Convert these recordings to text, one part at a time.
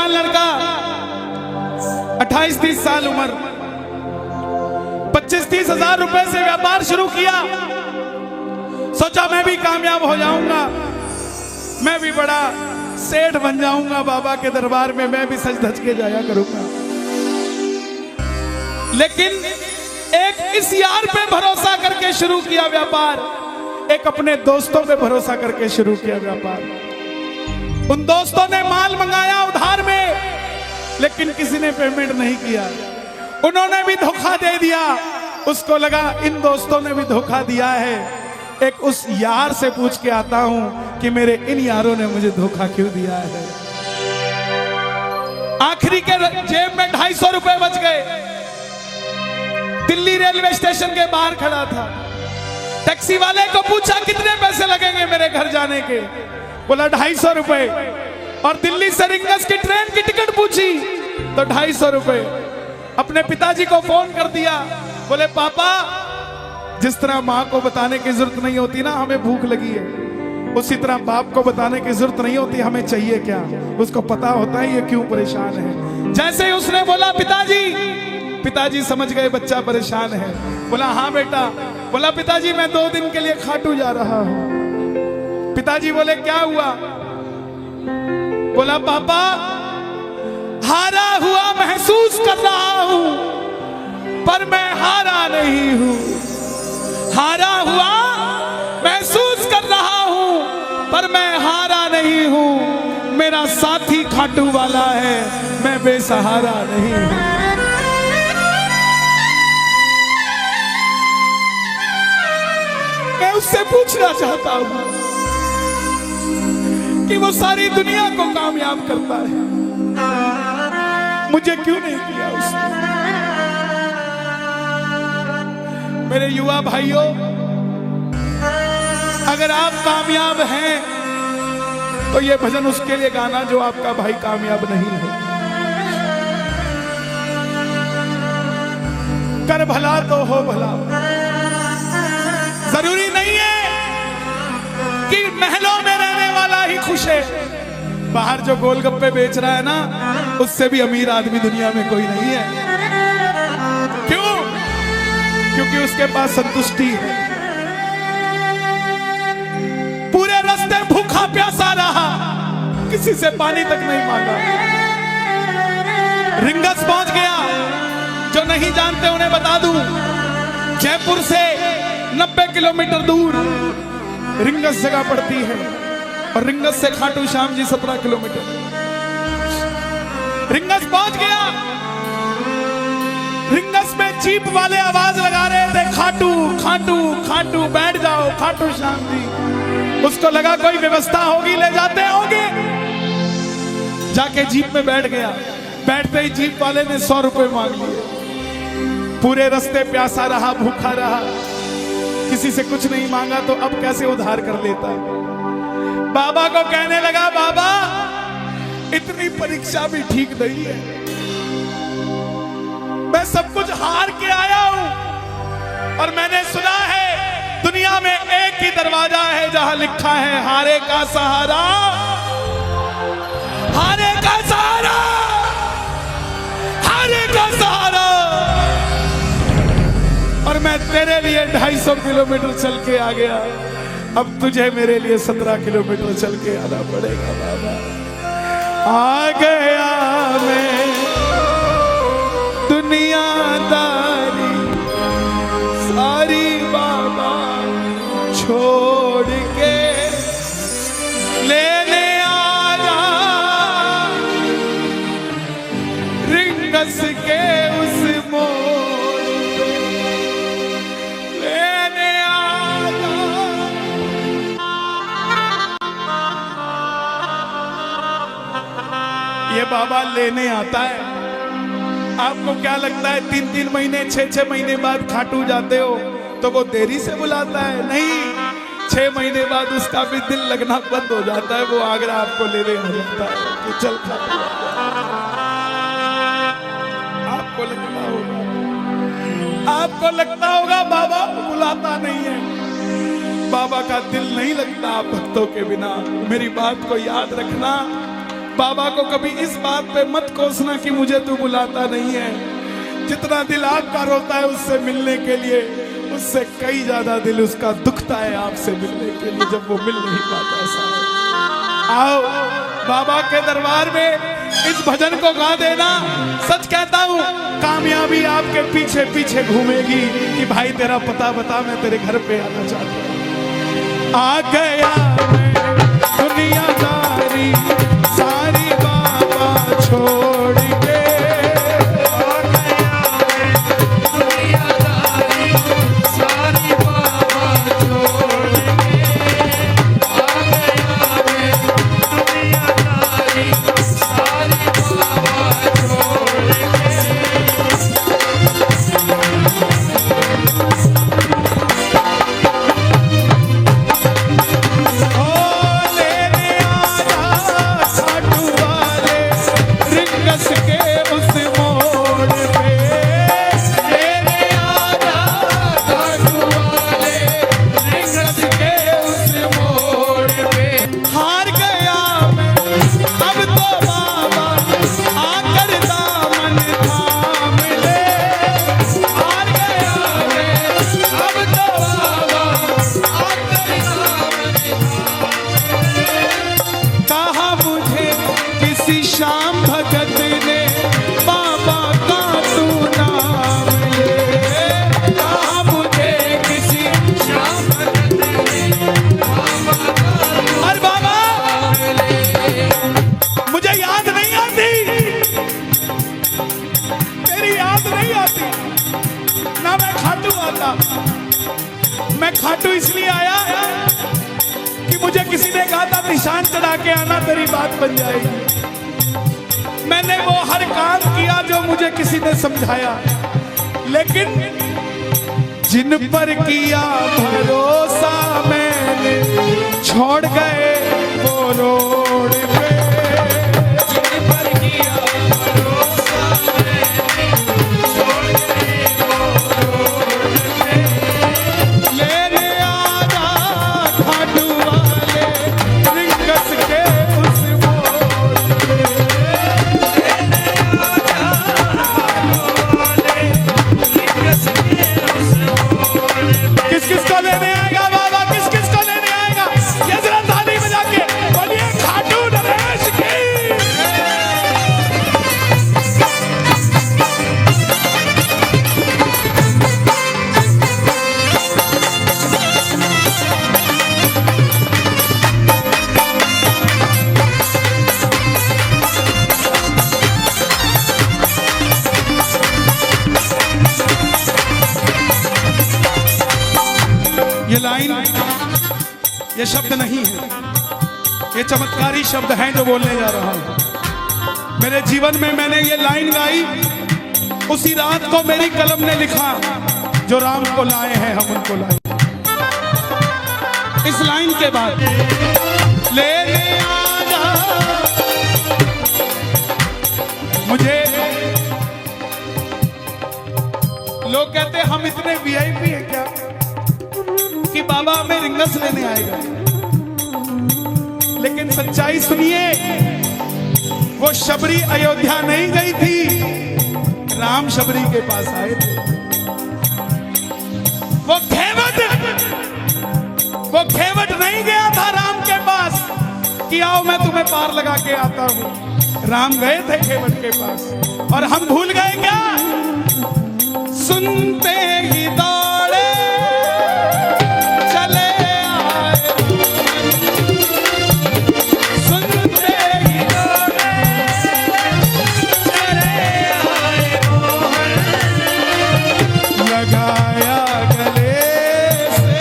नौजवान लड़का, 28-30 साल उम्र, 25-30 हजार रुपए से व्यापार शुरू किया। सोचा मैं भी कामयाब हो जाऊंगा, मैं भी बड़ा सेठ बन जाऊंगा, बाबा के दरबार में मैं भी सज धज के जाया करूंगा। लेकिन एक इस यार पे भरोसा करके शुरू किया व्यापार, एक अपने दोस्तों पे भरोसा करके शुरू किया व्यापार। उन दोस्तों ने माल मंगाया उधार में, लेकिन किसी ने पेमेंट नहीं किया, उन्होंने भी धोखा दे दिया। उसको लगा इन दोस्तों ने भी धोखा दिया है, एक उस यार से पूछ के आता हूं कि मेरे इन यारों ने मुझे धोखा क्यों दिया है। आखिरी के जेब में 250 रुपए बच गए। दिल्ली रेलवे स्टेशन के बाहर खड़ा था, टैक्सी वाले को पूछा कितने पैसे लगेंगे मेरे घर जाने के, बोला 250 रुपए। और दिल्ली से रिंगस की ट्रेन की टिकट पूछी तो 250 रुपए। अपने पिताजी को फोन कर दिया, बोले पापा, जिस तरह माँ को बताने की जरूरत नहीं होती ना हमें भूख लगी है, उसी तरह बाप को बताने की जरूरत नहीं होती हमें चाहिए क्या, उसको पता होता है ये क्यों परेशान है। जैसे ही उसने बोला पिताजी, पिताजी समझ गए बच्चा परेशान है। बोला हाँ बेटा। बोला पिताजी मैं 2 दिन के लिए खाटू जा रहा हूं। पिताजी बोले क्या हुआ? बोला पापा, हारा हुआ महसूस कर रहा हूं, पर मैं हारा नहीं हूं। हारा हुआ महसूस कर रहा हूं, पर मैं हारा नहीं हूं। मेरा साथी खाटू वाला है, मैं बेसहारा नहीं हूं। मैं उससे पूछना चाहता हूं कि वो सारी दुनिया को कामयाब करता है, मुझे क्यों नहीं किया उसने? मेरे युवा भाइयों, अगर आप कामयाब हैं तो ये भजन उसके लिए गाना जो आपका भाई कामयाब नहीं है। कर भला तो हो भला। जरूरी नहीं है कि महलों में रहने वाला ही खुश है। बाहर जो गोलगप्पे बेच रहा है ना, उससे भी अमीर आदमी दुनिया में कोई नहीं है। क्यों? क्योंकि उसके पास संतुष्टि है। पूरे रास्ते भूखा प्यासा रहा, किसी से पानी तक नहीं मांगा। रिंगस पहुंच गया। जो नहीं जानते उन्हें बता दूं, जयपुर से 90 किलोमीटर दूर रिंगस जगह पड़ती है, और रिंगस से खाटू श्याम जी 17 किलोमीटर। रिंगस पहुंच गया। रिंगस में जीप वाले आवाज लगा रहे थे, खाटू खाटू खाटू, बैठ जाओ खाटू श्याम जी। उसको लगा कोई व्यवस्था होगी, ले जाते होंगे। जाके जीप में बैठ गया। बैठते ही जीप वाले ने 100 रुपए मांग लिए। पूरे रास्ते प्यासा रहा, भूखा रहा, किसी से कुछ नहीं मांगा, तो अब कैसे उधार कर लेता। बाबा को कहने लगा, बाबा इतनी परीक्षा भी ठीक नहीं है, मैं सब कुछ हार के आया हूं, और मैंने सुना है दुनिया में एक ही दरवाजा है जहां लिखा है हारे का सहारा, हारे का सहारा, हारे का सहारा। और मैं तेरे लिए 250 किलोमीटर चल के आ गया, अब तुझे मेरे लिए 17 किलोमीटर चल के आना पड़ेगा। बाबा आ गया मैं दुनियादारी सारी बाबा छोड़ के, लेने आजा रिंगस के उस मोड़ पे, लेने आजा। ये बाबा लेने आता है। आपको क्या लगता है 3-3 महीने 6-6 महीने बाद खाटू जाते हो तो वो देरी से बुलाता है? नहीं, 6 महीने बाद उसका भी दिल लगना बंद हो जाता है, वो आगरा आपको लेने हो जाता है कि चल खाटू। आपको लगता होगा बाबा बुलाता नहीं है, बाबा का दिल नहीं लगता आप भक्तों के बिना। मेरी बात को याद रखना, बाबा को कभी इस बात पे मत कोसना कि मुझे तू बुलाता नहीं है। जितना दिल आपका रोता है उससे मिलने के लिए, उससे कई ज्यादा दिल उसका दुखता है आपसे मिलने के लिए, जब वो मिल नहीं पाता। साहब आओ बाबा के दरबार में इस भजन को गा देना। सच कहता हूँ कामयाबी आपके पीछे पीछे घूमेगी कि भाई तेरा पता बता, मैं तेरे घर पे आना चाहता हूँ। आ गया मैं दुनियादारी सारी बाबा छोड़ के, आ गया मैं दुनियादारी सारी बाबा छोड़ के, आ गया मैं दुनियादारी सारी बाबा छोड़ के। श्याम भगत ने बाबा का तू नाम ले, कहा मुझे किसी श्याम भगत ने बाबा का, और बाबा मुझे याद नहीं आती, तेरी याद नहीं आती ना, मैं खाटू आता। मैं खाटू इसलिए आया कि मुझे किसी ने कहा था निशान चढ़ा के आना, तेरी बात बन जाएगी। मैंने वो हर काम किया जो मुझे किसी ने समझाया, लेकिन जिन पर किया भरोसा मैंने छोड़ गए वो रोड पे, जिन पर किया भरोसा मैंने छोड़ गए वो रोड पे। लेने आजा खाटू वाले रिंगस के उस मोड़ पे, किस किस को लेने आएगा बाबा, किस किस को लेने आएगा, ये जरा ताली बजा के बोलिए खाटू नरेश की। ये लाइन, ये शब्द नहीं है, ये चमत्कारी शब्द हैं जो बोलने जा रहा हूं। मेरे जीवन में मैंने ये लाइन गाई उसी रात को मेरी कलम ने लिखा, जो राम को लाए हैं हम उनको लाए। इस लाइन के बाद लेने आजा, मुझे लोग कहते हम इतने वीआईपी हैं क्या कि बाबा हमें रिंगस लेने आएगा, लेकिन सच्चाई सुनिए, वो शबरी अयोध्या नहीं गई थी, राम शबरी के पास आए थे। वो खेवट नहीं गया था राम के पास कि आओ मैं तुम्हें पार लगा के आता हूं। राम गए थे खेवट के पास, और हम भूल गए क्या? सुनते ही दौड़े चले आए, सुनते ही दौड़े चले आए मोहन, लगाया गले से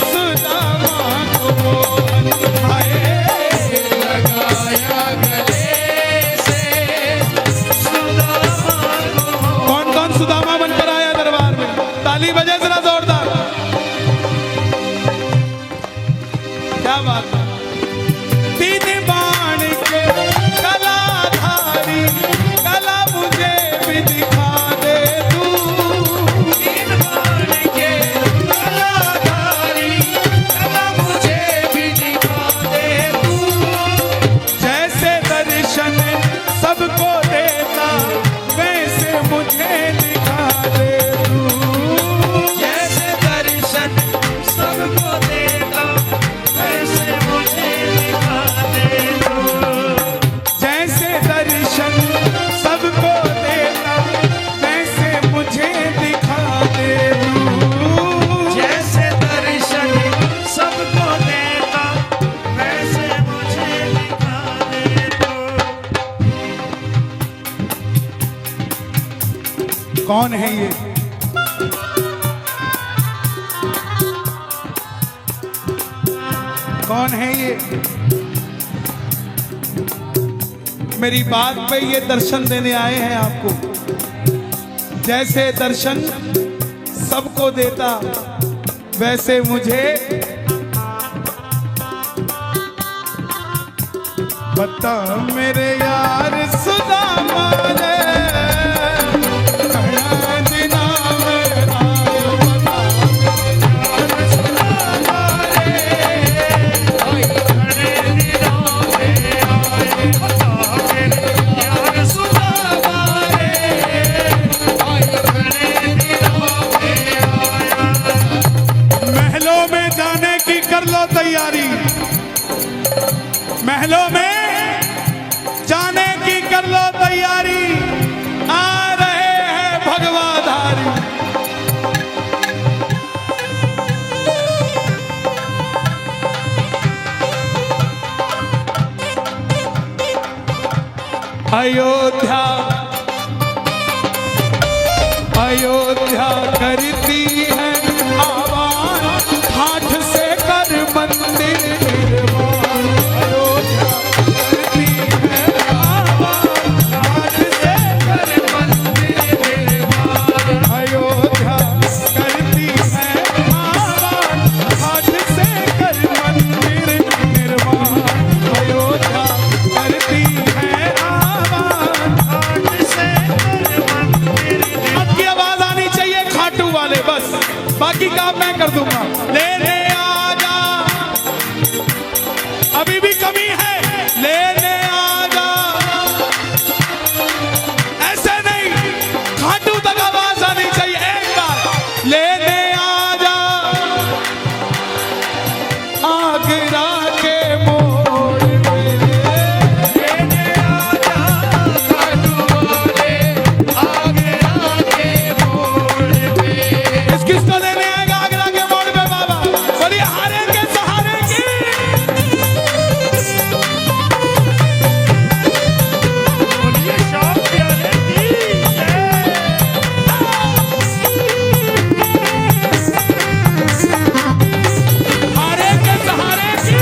सुदामा को मोहन, लगाया गले से सुदामा को। कौन कौन सुदामा बनकर आया दरबार में? कौन है ये? कौन है ये? मेरी बात पे ये दर्शन देने आए हैं आपको। जैसे दर्शन सबको देता वैसे मुझे बता मेरे यार सुदामा रे तैयारी, महलों में जाने की कर लो तैयारी, आ रहे हैं भगवाधारी। अयोध्या अयोध्या करती है आवाज, हाथ से कर मंदिर निर्माण। अयोध्या करती है आवाज, हाथ से कर मंदिर निर्माण। अयोध्या करती है आवाज, हाथ से कर मंदिर निर्माण। अयोध्या करती है आवाज, हाथ से कर मंदिर निर्माण। अब की आवाज आनी चाहिए खाटू वाले, बस बाकी काम मैं कर दूंगा। लेने आजा, अभी भी कमी है, लेने आजा। ऐसे नहीं, खाटू तक आवाज आनी चाहिए एक बार। लेने आजा आगरा के मोड़ पे, लेने आजा खाटू वाले आगरा के मोड़ पे। किसको लेने आएगा आगरा के मोड़ पे बाबा? बोलिए हारे के सहारे की। बोलिए शाम प्यारे की हारे के सहारे की।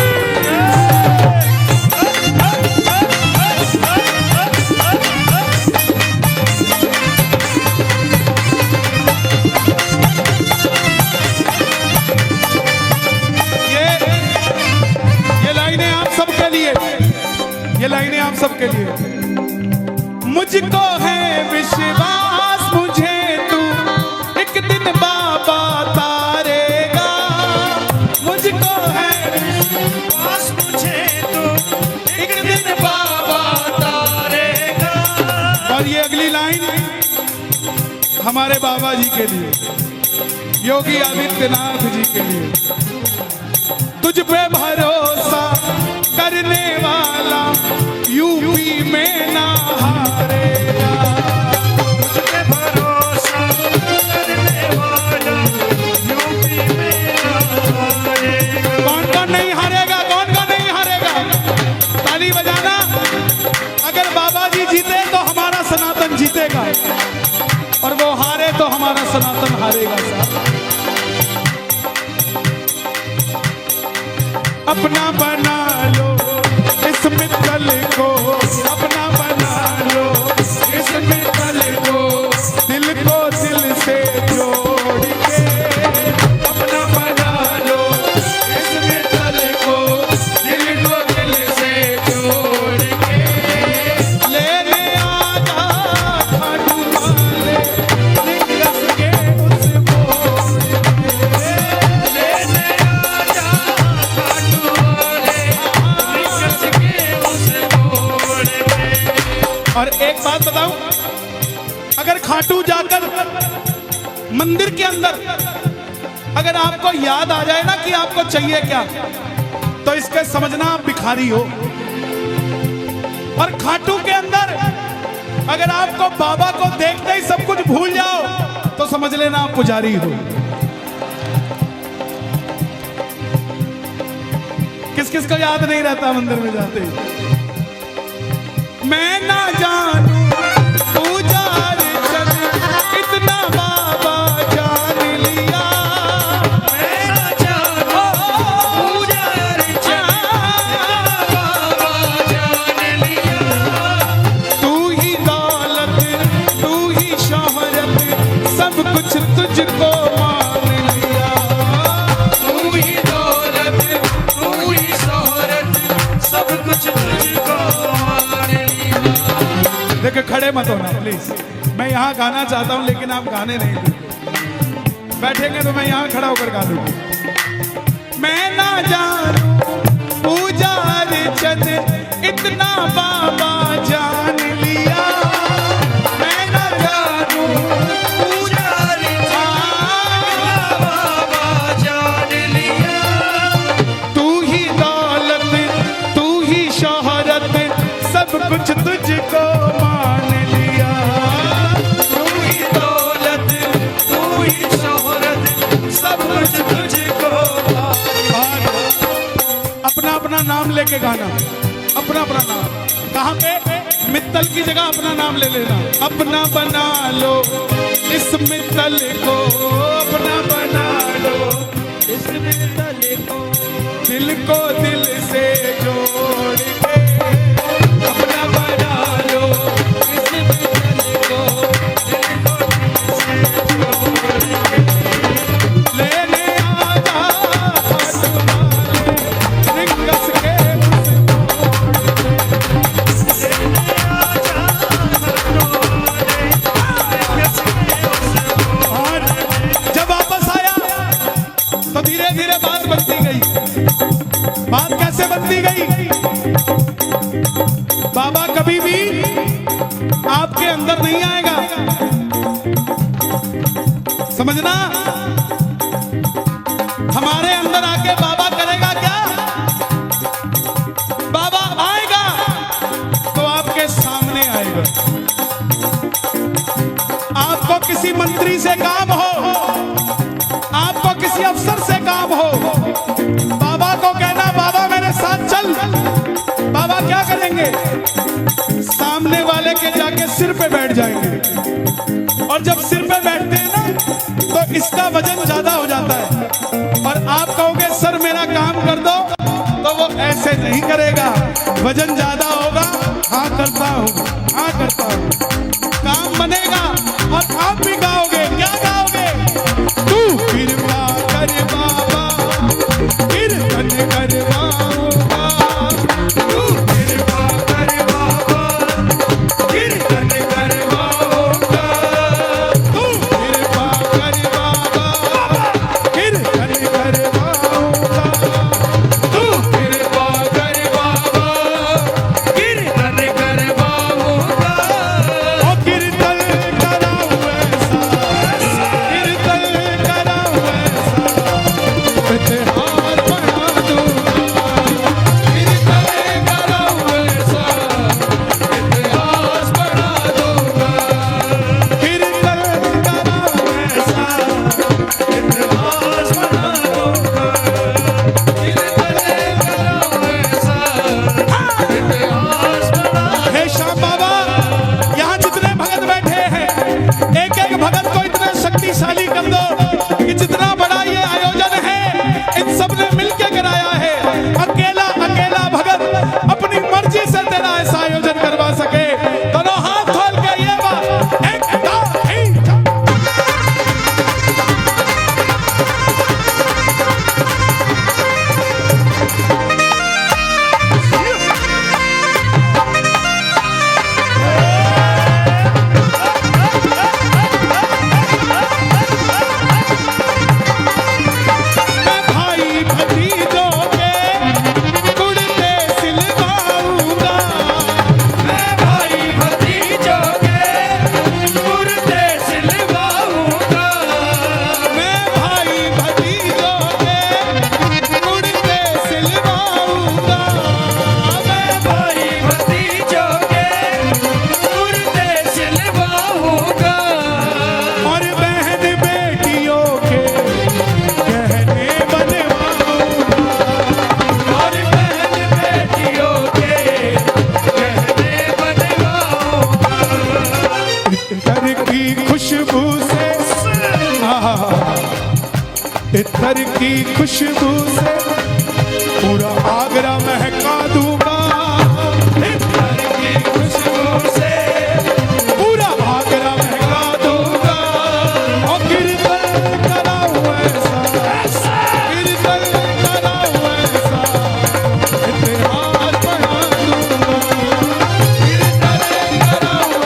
ये लाइनें आप सबके लिए, ये लाइनें आप सबके लिए। मुझको है विश्वास, मुझे तू एक दिन बाबा तारेगा। मुझको है विश्वास, मुझे तू एक दिन बाबा तारेगा। और ये अगली लाइन हमारे बाबा जी के लिए, योगी आदित्यनाथ जी के लिए। तुझ पे भरोसा करने वाला यूपी में ना हारेगा। तुझ पे भरोसा करने वाला यूपी में ना हारेगा। कौन कौन नहीं हारेगा? कौन कौन नहीं हारेगा? ताली बजाना। अगर बाबा जी जीते तो हमारा सनातन जीतेगा, और वो हारे तो हमारा सनातन हारेगा। साहब अपना बना लो इस मित्तल को, अपना बना लो इस मित्तल को, दिल को दिल से जोड़ के। अपना बना लो इस मित्तल को, दिल को दिल से जोड़ के। लेने आजा खाटू वाले लिंगस के उस मोड़ पे। लेने आजा और एक बात बताऊं, अगर खाटू जाकर मंदिर के अंदर अगर आपको याद आ जाए ना कि आपको चाहिए क्या, तो इसके समझना आप भिखारी हो। और खाटू के अंदर अगर आपको बाबा को देखते ही सब कुछ भूल जाओ, तो समझ लेना आप पुजारी हो। किस किस को याद नहीं रहता मंदिर में जाते? मैं ना जानू पूजा चल इतने देखो खड़े मत होना प्लीज, मैं यहाँ गाना चाहता हूँ लेकिन आप गाने नहीं दोगे। बैठेंगे तो मैं यहाँ खड़ा होकर गा दूंगा। मैं ना जानू पूजा अर्चन इतना बाबा जान लिया, मैं ना जानू पूजा बाबा जान लिया। तू ही दौलत तू ही शोहरत सब कुछ तुझको मान लिया। तू ही दौलत तू ही शोहरत सब कुछ तुझको मान। अपना अपना नाम लेके गाना, अपना अपना नाम। कहाँ पे? मित्तल की जगह अपना नाम ले लेना। अपना बना लो इस मित्तल को, अपना बना लो इस मित्तल को, दिल को दिल से जोड़ के अपना बना लो इस मित्तल को, दिल को दिल से जोड़ के लेने आजा रिंगस के धीरे धीरे बात बनती गई। बात कैसे बनती गई? बाबा कभी भी आपके अंदर नहीं आएगा, समझना। हमारे अंदर आके बाबा करेगा क्या? बाबा आएगा तो आपके सामने आएगा। आपको किसी मंत्री से काम हो, आपको किसी अफसर से काम हो, बाबा को कहना बाबा मेरे साथ चल। बाबा क्या करेंगे? सामने वाले के जाके सिर पे बैठ जाएंगे, और जब सिर पे बैठते हैं ना तो इसका वजन ज्यादा हो जाता है। और आप कहोगे सर मेरा काम कर दो, तो वो ऐसे नहीं करेगा, वजन ज्यादा होगा। हाँ करता हूँ, हाँ करता हूँ, काम बनेगा। और आप भी गाओगे, क्या गाओगे? तू कृपा कर बाबा कीर्तन करवाऊंगा, तू कृपा कर बाबा कीर्तन करवाऊंगा, तू कृपा कर बाबा कीर्तन करवाऊंगा, तू कृपा कर बाबा कीर्तन करवाऊंगा। ओ कीर्तन कराऊं ऐसा, कीर्तन कराऊं ऐसा, इतिहास बना दूंगा, कीर्तन कराऊं ऐसा, इतिहास बना दूंगा, कीर्तन कराऊं ऐसा, इतिहास बना दूंगा, कीर्तन कराऊं ऐसा, इतिहास बना। हे श्याम बाबा, यहाँ जितने भगत बैठे हैं, एक एक भगत को इतना शक्तिशाली कर दो कि जितना बड़ा ये आयोजन है इन सब ने मिलकर कराया है। अकेला अकेला भगत अपनी मर्जी से तेरा ऐसा आयोजन करवा सके। दोनों हाथ खोल के ये बात एक दो तीन चार। मैं भाई भतीजों के कुर्ते सिलवाऊंगा, मैं भाई भतीजों के कुर्ते सिलवाऊंगा, मैं भाई भतीजों के कुर्ते सिलवाऊंगा, मैं भाई भतीजों के कुर्ते सिलवाऊंगा। और बहन बेटियों के गहने बनवाऊंगा, और बहन बेटियों के गहने बनवाऊंगा। इत्र की खुशबू से, इत्र की खुशबू से पूरा आगरा महका दूंगा, इत्र की खुशबू से पूरा आगरा महका दूंगा। और कीर्तन कराऊं ऐसा, कीर्तन कराऊं ऐसा, इतिहास बना दूंगा, कीर्तन कराऊं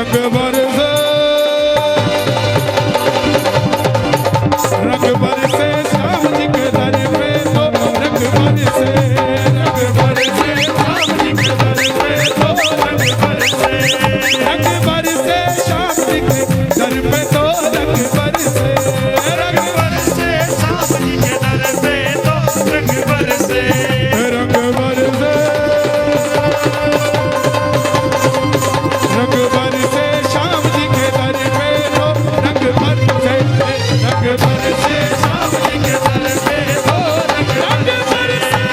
रंग बरसे, रंग बरसे श्याम जी के दर पे तो रंग बरसे, रंग बरसे श्याम जी के दर पे तो रंग बरसे, रंग बरसे श्याम जी के दर पे तो रंग बरसे, रंग बरसे श्याम जी के दर पे तो रंग बरसे, रंग बरसे, रंग बरसे श्याम जी के दर पे तो रंग बरसे, रंग बरसे श्याम जी के दर पे तो रंग बरसे।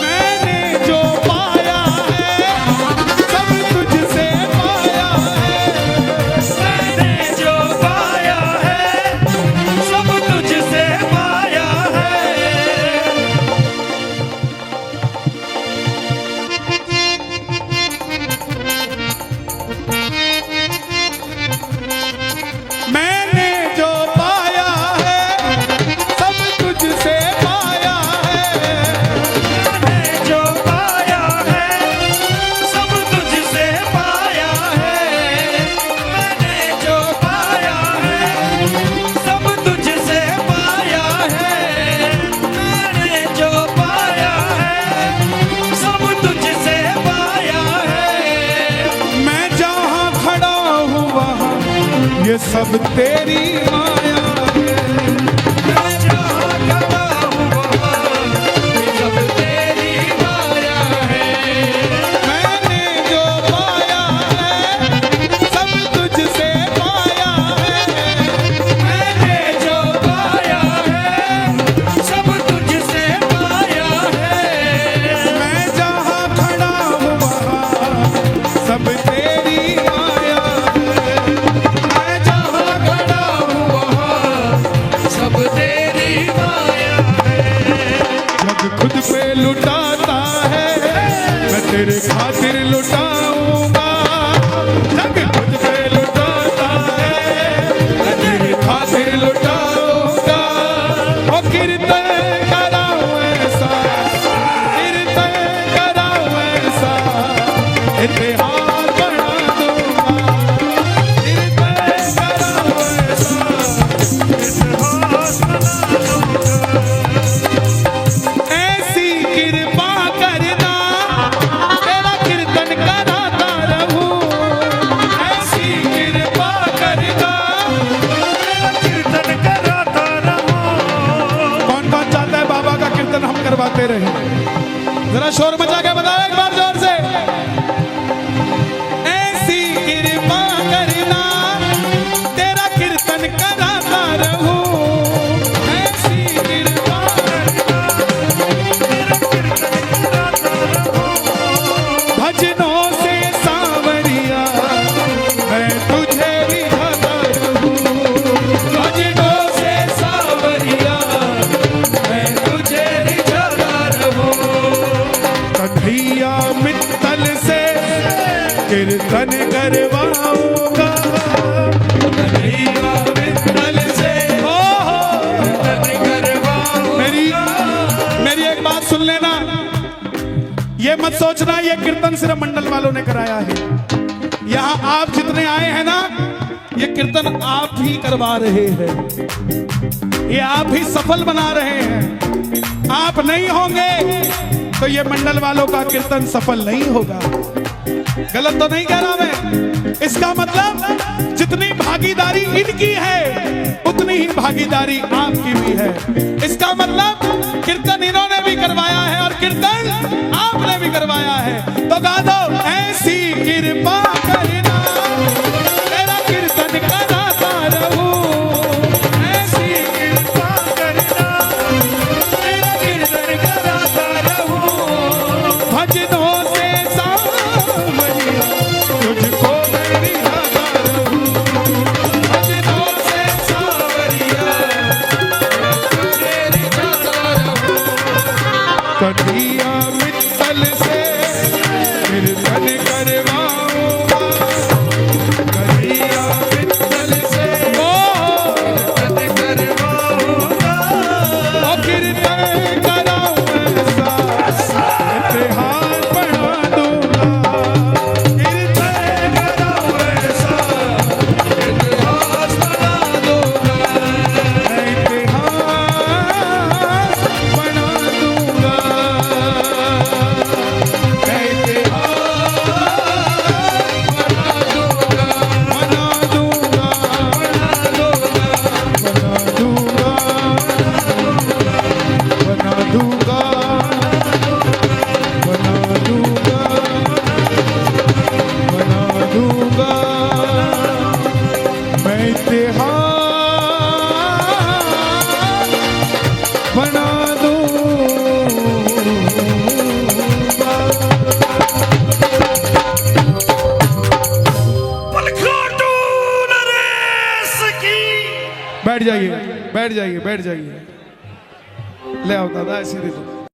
मैंने जो पाया है सब तुझसे पाया है, मैंने जो पाया है सब तुझसे पाया है। मैंने जो पाया है सब तुझसे पाया है, मैंने जो पाया है सब तुझसे पाया है। मैंने जो पाया है सब तुझसे पाया है। मैंने जो पाया है सब तुझसे पाया है। मैं जहाँ खड़ा हूँ वहाँ ये सब तेरी माया है, मैं जहाँ खड़ा हूँ वहाँ ये सब तेरी माया है। मैंने जो पाया है सब तुझसे पाया है, मैंने जो पाया है सब तुझसे पाया है। मैं जहाँ खड़ा हूँ वहाँ सब तेरी माया है, मैं जहाँ खड़ा हूँ वहाँ सब तेरी माया है। जग खुद पे लुटाता है मैं तेरे खातिर लुटाऊंगा, जग खुद पे लुटाता है मैं तेरे खातिर लुटाऊंगा। ओ कीर्तन कराऊं ऐसा, कीर्तन कराऊं ऐसा, इतिहास बना दूंगा, कीर्तन कराऊं ऐसा, इतिहास बना दूंगा। ऐसी कृपा करना तेरा कीर्तन कराता रहूं, ऐसी कृपा करना। तेरा कीर्तन कराता रहूं। कौन कौन चाहता है बाबा का कीर्तन हम करवाते रहे? जरा शोर मचा के बताओ एक बार जोर से। ऐसी कृपा करना तेरा कीर्तन कराता रहूं, ऐसी कृपा करना तेरा कीर्तन कराता रहूं। भजनों से सांवरिया मैं तुझे रिझाता रहूं, भजनों से सांवरिया मैं तुझे रिझाता रहूं। कन्हैया मित्तल से कीर्तन करवाऊंगा, कन्हैया मित्तल से कीर्तन करवाऊंगा। मेरी एक बात सुन लेना, ये मत सोचना ये कीर्तन सिर्फ मंडल वालों ने कराया है। यहाँ आप जितने आए हैं ना, ये कीर्तन आप ही करवा रहे हैं, ये आप ही सफल बना रहे हैं। आप नहीं होंगे तो ये मंडल वालों का कीर्तन सफल नहीं होगा। गलत तो नहीं कह रहा मैं? इसका मतलब जितनी भागीदारी इनकी है उतनी ही भागीदारी आपकी भी है। इसका मतलब कीर्तन इन्होंने भी करवाया है और कीर्तन आपने भी करवाया है। तो गा दो, ऐसी कृपा करना तेरा कीर्तन कराता रहूं, ऐसी कृपा करना तेरा कीर्तन कराता रहूं। भजनों से सांवरिया तुझको मैं रिझाता रहूं, भजनों से सांवरिया तुझे रिझाता रहूं। कन्हैया बैठ जाइए बैठ जाइए बैठ जाइए ले आओ दादा ऐसे दे दो